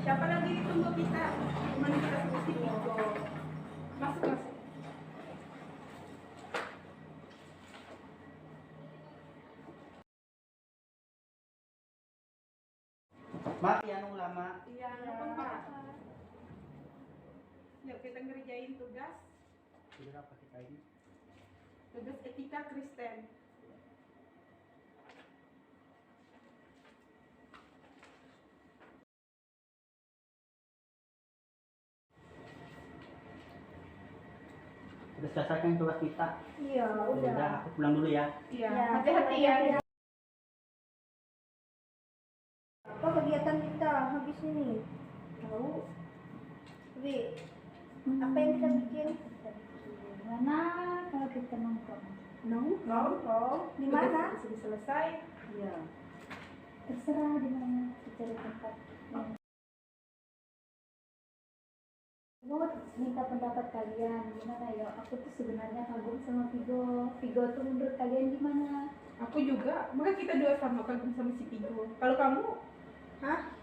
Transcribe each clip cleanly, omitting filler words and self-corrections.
Siapa lagi ditunggu kita? Mana kita mesti Pigo. Masuk masuk. Mak, yan lama. Iya, Pak. Yuk kita ngerjain tugas. Sudah apa kita ini? Tugas etika Kristen. Sudah selesaikan tugas kita. Iya, udah. Aku pulang dulu ya. Iya, Ya, hati-hati ya. Apa kegiatan kita habis ini? Tahu? Tapi apa yang kita bikin? Gimana kalau kita nongkrong? Nongkrong. Di mana? Sudah selesai. Iya. Terserah di mana kita cari tempat. Buat minta pendapat kalian gimana ya? Aku tuh sebenarnya kagum sama Vigo. Vigo tuh menurut kalian gimana? Aku juga. Maka kita dua sama kagum sama si Pigo. Kalau kamu, Hah?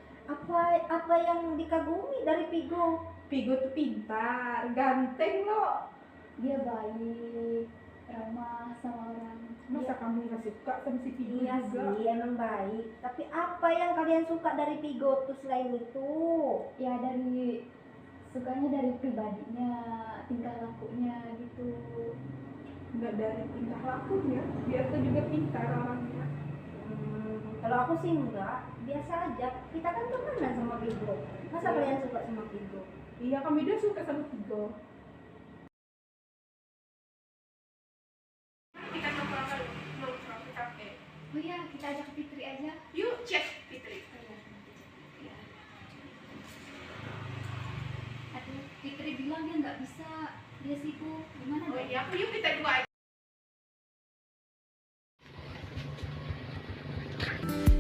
Apa yang dikagumi dari Pigo? Pigo tuh pintar, ganteng loh. Dia baik, ramah sama orang. Masa kamu nggak suka sama si Pigo Iya juga? sih, emang baik. Tapi apa yang kalian suka dari Pigo tuh selain itu? Ya dari sukanya dari pribadinya, tingkah lakunya gitu. Nggak dari tingkah lakunya, dia tuh juga pintar orangnya. Kalau aku sih enggak, biasa aja. Kita kan temenan sama Pigo. Masa Iya. kalian suka sama Pigo? Iya, kami dia suka sama Pigo. Kita nongkrong ke kafe. Oh iya, kita ajak Fitri aja. Yuk, cek Fitri. Ya. Aduh, Fitri bilang dia nggak bisa, dia sibuk. Gimana Oh dong? iya, yuk kita dua aja.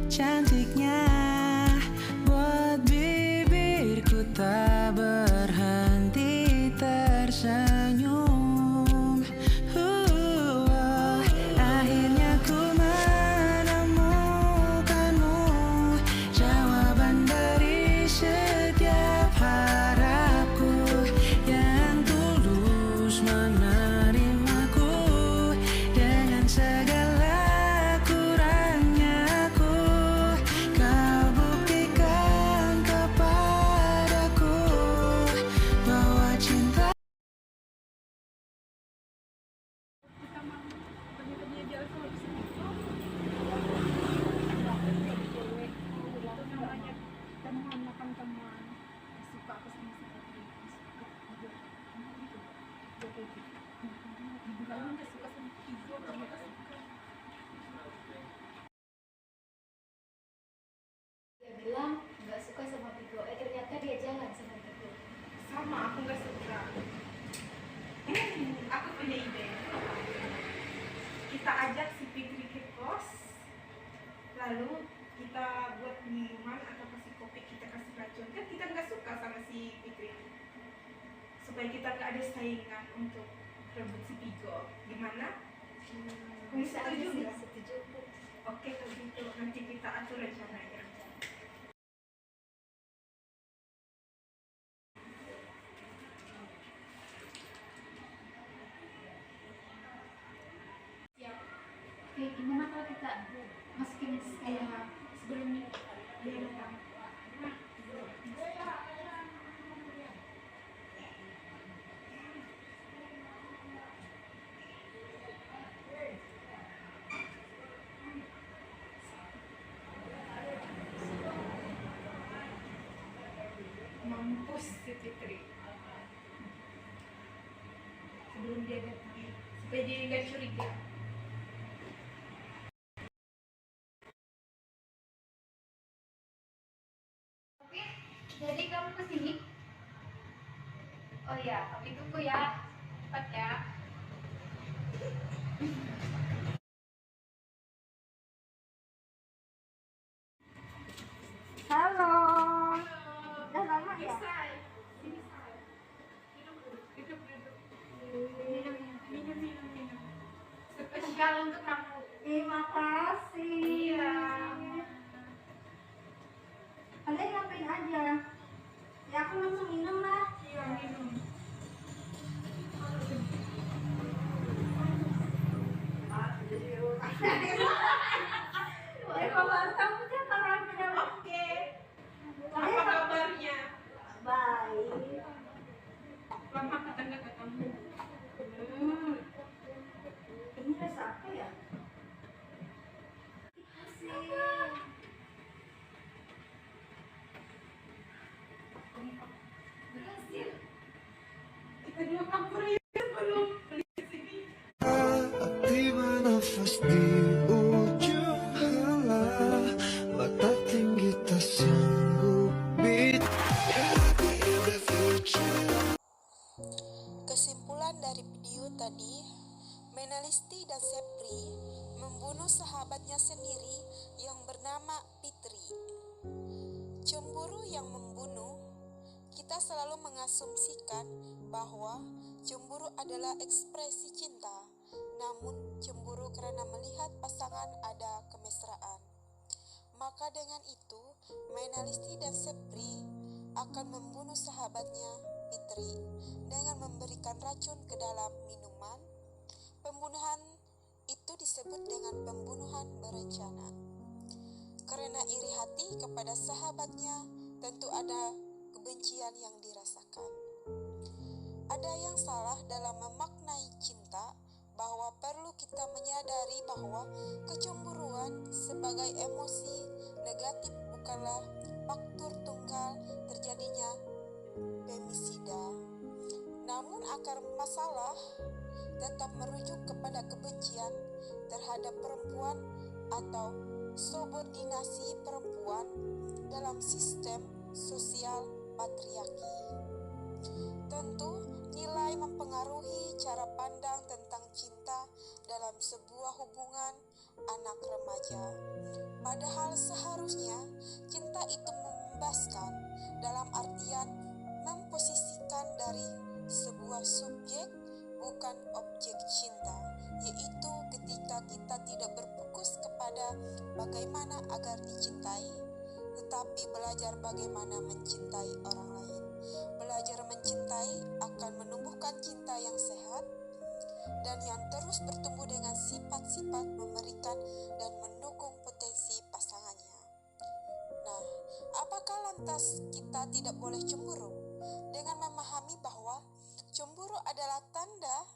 Cantiknya buat bibirku tak berhenti tersenyum. Akhirnya ku menemukanmu, jawaban dari setiap harapku, yang tulus menerimaku dengan segala kurangnya. Kau buktikan kepadaku bahwa cinta. Kita mau tanya-tanya aja sama si Pigo. Itu namanya teman, makan teman. Suka aku sama si Pigo. Kamu nggak suka sama Pigo, ternyata suka. Dia bilang nggak suka sama Vigo, ternyata dia jalan sama Vigo. Sama, aku nggak suka. Aku punya ide. Kita ajak si Fitri ke kos, lalu kita buat minuman atau kasih kopi, kita kasih racun. Kan kita nggak suka sama si Fitri, supaya kita nggak ada saingan untuk rebut si Pigo. Gimana? Kamu setuju nggak? Setuju. Oke, kalau gitu nanti kita atur rencananya. Siap. Oke, gimana kalau kita masukin kayak sebelum Dia datang. Mampus si Fitri. Sebelum dia datang, supaya dia nggak curiga. Oke, jadi kamu kesini? Oh iya, tapi tunggu ya, cepat ya. Halo. Udah lama ya? Say. Sini, Say. Duduk. Minum. Spesial untuk kamu. Terima kasih. Iya. Kalian ngapain aja? Mama tetangga ke kamu. Ini rasa apa ya? Berhasil. Kita dua campur ya belum beli di sini. Tiba nafas di ujung hala, mata tinggi tak sanggup Kesimpulan dari video tadi, Menalisti dan Sepri membunuh sahabatnya sendiri yang bernama Fitri. Cemburu yang membunuh, kita selalu mengasumsikan bahwa cemburu adalah ekspresi cinta, namun cemburu karena melihat pasangan ada kemesraan. Maka dengan itu, Menalisti dan Sepri akan membunuh sahabatnya Fitri dengan memberikan racun ke dalam minuman. Pembunuhan itu disebut dengan pembunuhan berencana. Karena iri hati kepada sahabatnya, tentu ada kebencian yang dirasakan. Ada yang salah dalam memaknai cinta, bahwa perlu kita menyadari bahwa kecemburuan sebagai emosi negatif bukanlah faktor tunggal terjadinya femisida. Namun akar masalah tetap merujuk kepada kebencian terhadap perempuan atau subordinasi perempuan dalam sistem sosial patriarki. Tentu nilai mempengaruhi cara pandang tentang cinta dalam sebuah hubungan anak remaja. Padahal seharusnya cinta itu membebaskan dalam artian memposisikan dari sebuah subjek bukan objek cinta, yaitu ketika kita tidak berfokus kepada bagaimana agar dicintai, tetapi belajar bagaimana mencintai orang lain. Belajar mencintai akan menumbuhkan cinta yang sehat dan yang terus bertumbuh dengan sifat-sifat memberikan dan mendukung potensi pasangannya. Nah, apakah lantas kita tidak boleh cemburu? Dengan memahami bahwa cemburu adalah tanda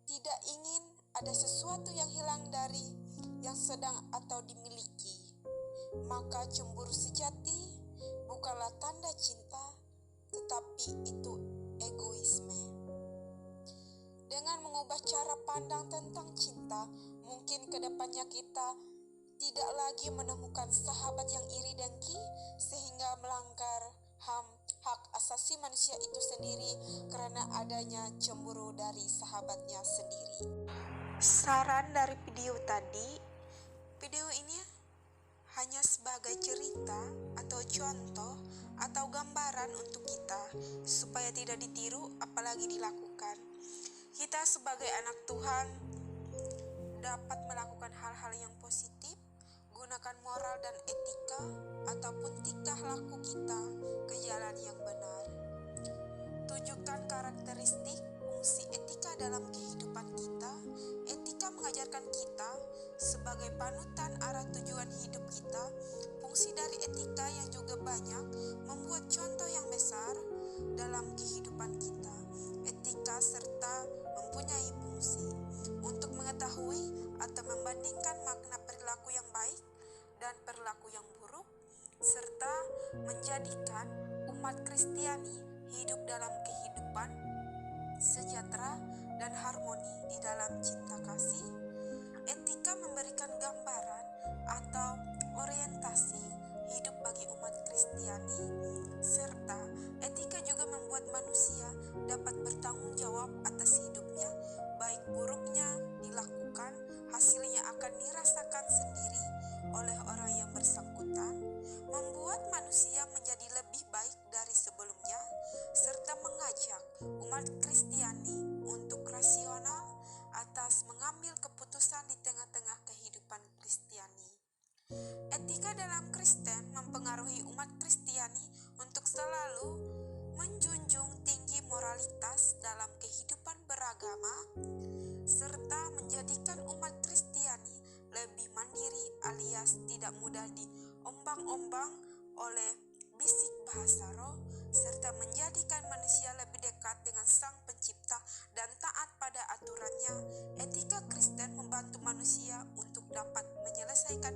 tidak ingin ada sesuatu yang hilang dari yang sedang atau dimiliki, maka cemburu sejati bukanlah tanda cinta, tetapi itu egoisme. Dengan mengubah cara pandang tentang cinta, mungkin kedepannya kita tidak lagi menemukan sahabat yang iri dengki sehingga melanggar hak asasi manusia itu sendiri karena adanya cemburu dari sahabatnya sendiri. Saran dari video tadi, video ini hanya sebagai cerita atau contoh atau gambaran untuk kita supaya tidak ditiru apalagi dilakukan. Kita sebagai anak Tuhan dapat melakukan hal-hal yang positif, gunakan moral dan etika ataupun tingkah laku kita ke jalan yang benar. Tunjukkan karakteristik fungsi etika dalam kehidupan kita. Etika mengajarkan kita sebagai panutan arah tujuan hidup kita. Fungsi dari etika yang juga banyak membuat contoh yang besar dalam kehidupan kita. Etika serta mempunyai fungsi untuk mengetahui atau membandingkan makna perilaku yang baik dan perilaku yang buruk, serta menjadikan umat Kristiani hidup dalam kehidupan sejahtera dan harmoni di dalam cinta kasih. Etika memberikan gambaran atau orientasi hidup bagi umat Kristiani, serta etika juga membuat manusia dapat bertanggung jawab atas hidupnya, baik buruknya dilakukan, hasilnya akan dirasakan sendiri oleh orang yang bersangkutan, membuat manusia menjadi lebih baik dari sebelumnya, serta mengajak umat Kristiani untuk rasional atas mengambil keputusan di tengah-tengah kehidupan Kristiani. Etika dalam Kristen mempengaruhi umat Kristiani untuk selalu menjunjung tinggi moralitas dalam kehidupan beragama, serta menjadikan umat Kristiani lebih mandiri alias tidak mudah diombang-ombang oleh bisik bahasa roh, serta menjadikan manusia lebih dekat dengan dapat menyelesaikan